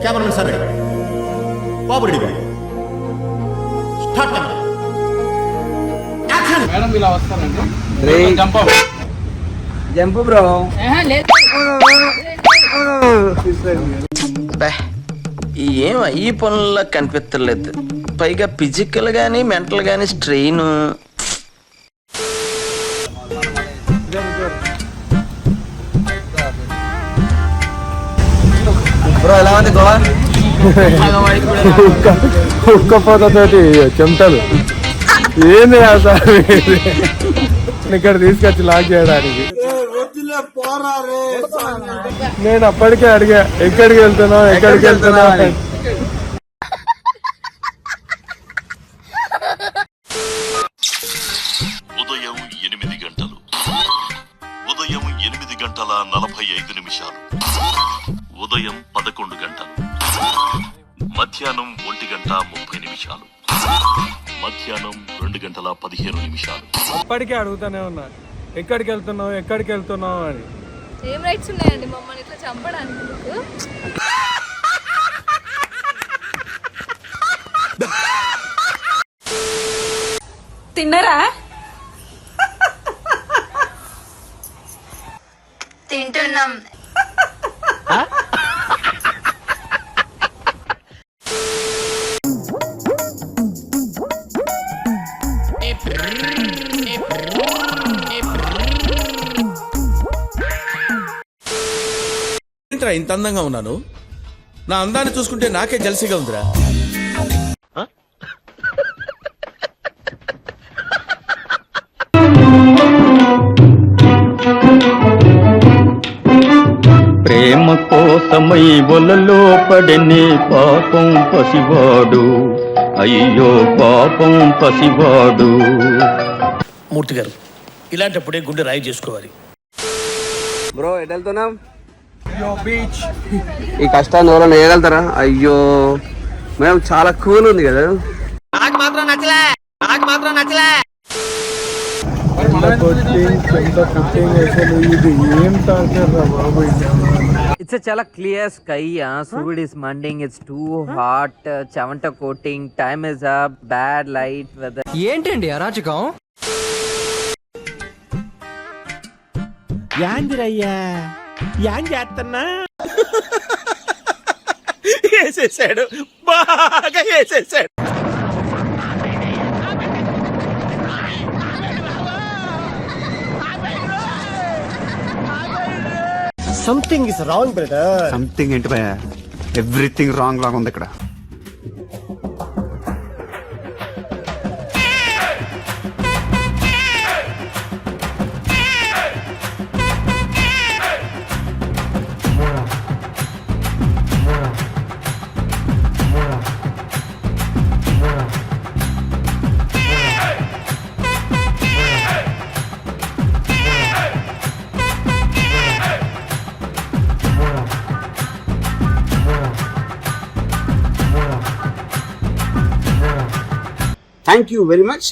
Cameraman sir ready, బాబు ready, start camera, action. Madam ఇలా వస్తారండి, జంప్ బ్రో. ఏం ఈ పనుల్లో కనిపించలేదు, పైగా ఫిజికల్ గానీ మెంటల్ గానీ స్ట్రెయిన్. బ్రో ఎలా ఉంది గోవా? ఉక్కపోతతోటి చెమటలు ఏంది సార్ ఇక్కడ తీసుకొచ్చి లాక్ చేయడానికి. నేను అప్పటికే అడిగా ఎక్కడికి వెళ్తున్నావు ఎక్కడికి వెళ్తున్నావు అని. ఉదయం 8 గంటలు, ఉదయం 8:45, ఉదయం 11 గంటలు, మధ్యాహ్నం 1:30, మధ్యాహ్నం 2:15. అప్పటికే అడుగుతానే ఉన్నా ఎక్కడికి వెళ్తున్నావు ఎక్కడికి వెళ్తున్నావు అని. ఏం రైట్స్ ఉన్నాయండి మమ్మల్ని ఇట్లా చంపడానికి మీకు? తిన్నరా? తింటున్నాం. ఇంత అందంగా ఉన్నాను, నా అందాన్ని చూసుకుంటే నాకే జల్సీగా ఉందిరా. ప్రేమ కోసమై ఒలలో పడని పాపం పసివాడు, అయ్యో పాపం పసివాడు. మూర్తి గారు, ఇలాంటప్పుడే గుండె రాయి చేసుకోవాలి. బ్రో ఎటు వెళ్తున్నాం? ఈ కష్టాన్ని ఎవరైనా వేయగలుగుతారా? అయ్యో మేడం చాలా కూల్ ఉంది కదా. నాకు మాత్రం నచ్చలే, నాకు మాత్రం నచ్చలే. It's a chala clear sky. Sud is manding. It's too hot. Chavanta coating. Time is up. Bad light weather. ఏంటండి అరాచకం? యాందిరయ్యా యాన్ చేస్తున్నా వేసేసాడు, బాగా వేసేసాడు. Something is wrong brother. Something ఏంటి భయ? ఎవ్రీథింగ్ రాంగ్ లాగా ఉంది ఇక్కడ. Thank you very much.